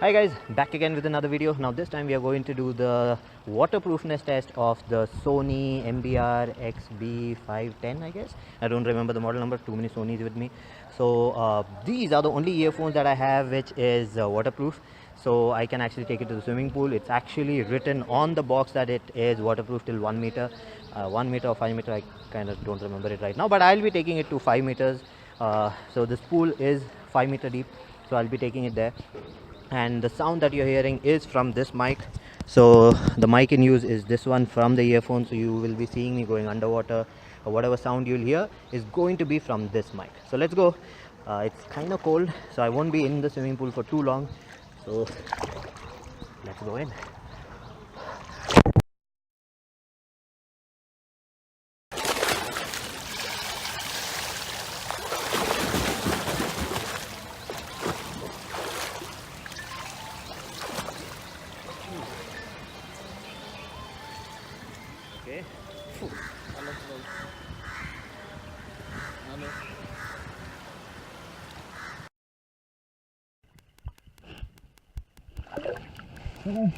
Hi guys, back again with another video. Now this time we are going to do the waterproofness test of the Sony MDR-XB510, I guess. I don't remember the model number, too many Sonys with me. So these are the only earphones that I have which is waterproof. So I can actually take it to the swimming pool. It's actually written on the box that it is waterproof till 1 meter. 1 meter or 5 meter, I kind of don't remember it right now. But I'll be taking it to 5 meters. So this pool is 5 meter deep. So I'll be taking it there. And the sound that you're hearing is from this mic. So the mic in use is this one from the earphone, so you will be seeing me going underwater, or whatever sound you'll hear is going to be from this mic. So let's go. It's kind of cold, so I won't be in the swimming pool for too long, so let's go in. Okay. Okay,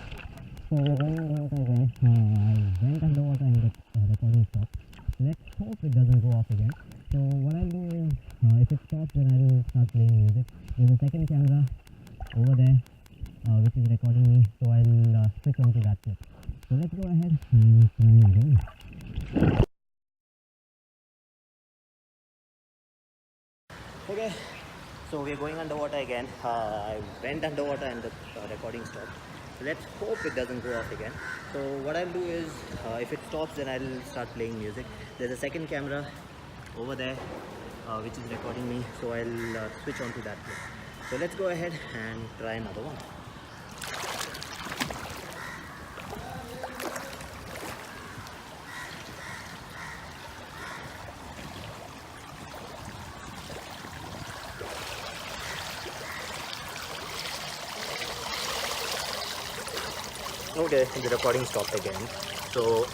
so we're going underwater again. I went underwater and the recording stopped. Let's hope it doesn't go off again. So what I'll do is, if it stops, then I'll start playing music. There's a second camera over there which is recording me, so I'll switch on to that clip. So let's go ahead and try again. Okay, so we're going underwater again. I went underwater and the recording stopped. So let's hope it doesn't go off again. So what I'll do is, if it stops, then I'll start playing music. There's a second camera over there which is recording me, so I'll switch on to that clip. So let's go ahead and try another one. Okay, the recording stopped again. So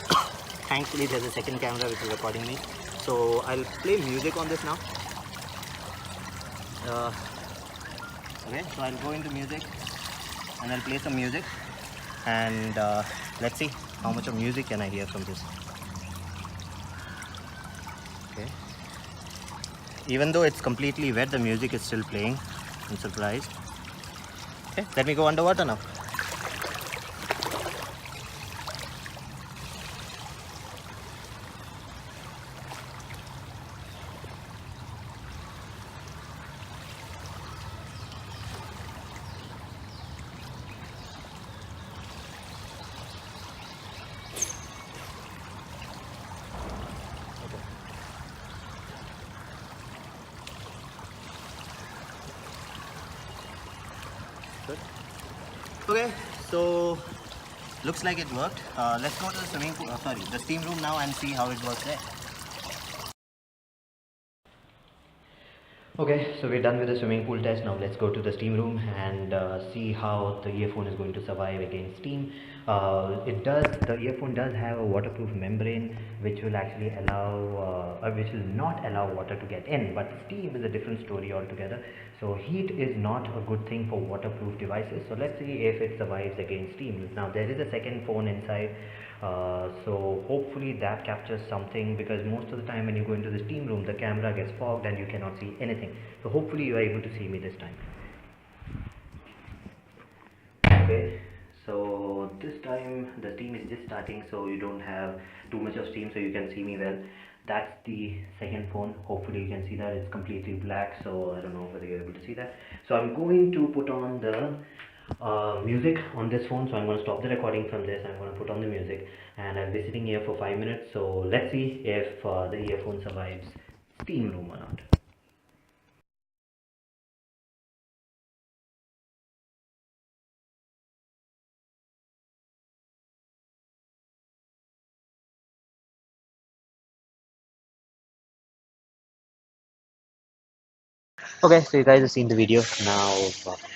thankfully there's a second camera which is recording me. So I'll play music on this now. Okay, so I'll go into music and I'll play some music, and let's see how much of music can I hear from this. Okay, even though it's completely wet, the music is still playing. I'm surprised. Okay, let me go underwater now. Good. Okay, so looks like it worked. Let's go to the swimming pool, the steam room now, and see how it works there. Okay, so we're done with the swimming pool test. Now let's go to the steam room and see how the earphone is going to survive against steam. The earphone does have a waterproof membrane which will actually which will not allow water to get in, but steam is a different story altogether. So heat is not a good thing for waterproof devices. So let's see if it survives against steam. Now there is a second phone inside. So hopefully that captures something, because most of the time when you go into the steam room, the camera gets fogged and you cannot see anything. So hopefully you are able to see me this time. Okay, so this time the steam is just starting, so you don't have too much of steam, so you can see me well. That's the second phone. Hopefully you can see that. It's completely black, so I don't know whether you're able to see that. So I'm going to put on the music on this phone. So I'm going to stop the recording from this. I'm going to put on the music, and I'll be sitting here for 5 minutes. So let's see if the earphone survives steam room or not. Okay, so you guys have seen the video. Now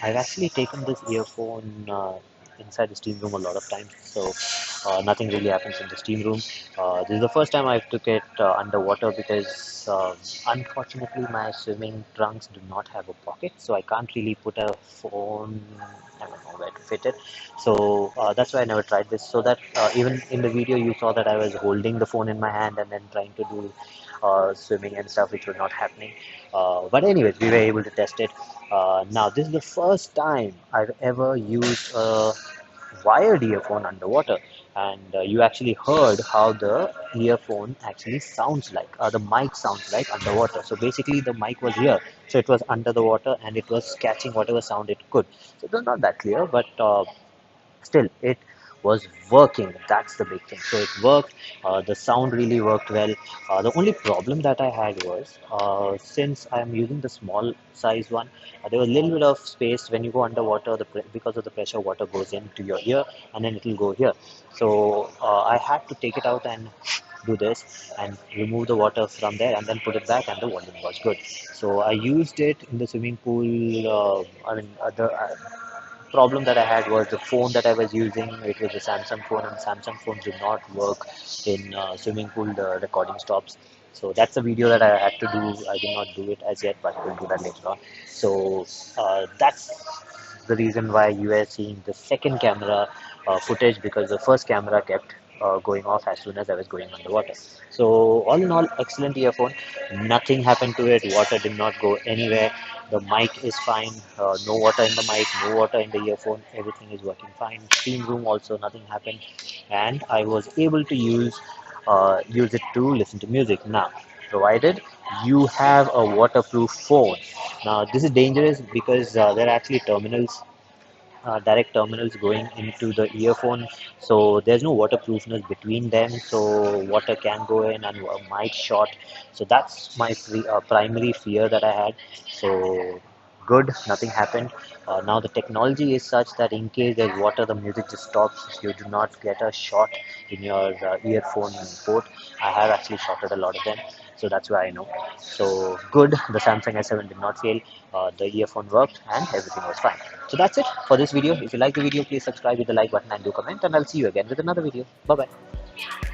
I've actually taken this earphone inside the steam room a lot of times. So Nothing really happens in the steam room. This is the first time I took it underwater because unfortunately my swimming trunks do not have a pocket, so I can't really put a phone. I don't know where to fit it. So that's why I never tried this. So that even in the video you saw that I was holding the phone in my hand and then trying to do swimming and stuff, which was not happening. But anyways, we were able to test it. Now this is the first time I've ever used a wired earphone underwater, and you actually heard how the earphone actually sounds like, the mic sounds like underwater. So basically the mic was here, so it was under the water and it was catching whatever sound it could. So it was not that clear, but still it was working. That's the big thing. So it worked. The sound really worked well. The only problem that I had was, since I'm using the small size one, there was a little bit of space when you go underwater. Because of the pressure, water goes into your ear and then it will go here. So I had to take it out and do this and remove the water from there and then put it back, and the volume was good. So I used it in the swimming pool. The problem that I had was the phone that I was using. It was a Samsung phone, and Samsung phones do not work in swimming pool. The recording stops. So that's a video that I had to do. I did not do it as yet, but we'll do that later on. So that's the reason why you are seeing the second camera footage, because the first camera kept going off as soon as I was going underwater. So all in all, excellent earphone. Nothing happened to it. Water did not go anywhere. The mic is fine. No water in the mic, no water in the earphone. Everything is working fine. Steam room also, nothing happened, and I was able to use it to listen to music. Now, provided you have a waterproof phone. Now this is dangerous because there are actually direct terminals going into the earphone, so there's no waterproofness between them, so water can go in and might short. So that's my primary fear that I had. So good, nothing happened. Now the technology is such that in case there's water, the music just stops. You do not get a short in your earphone port. I have actually shorted a lot of them, so that's why I know. So good, the Samsung S7 did not fail. The earphone worked and everything was fine. So that's it for this video. If you like the video, please subscribe with the like button and do comment, and I'll see you again with another video. Bye bye.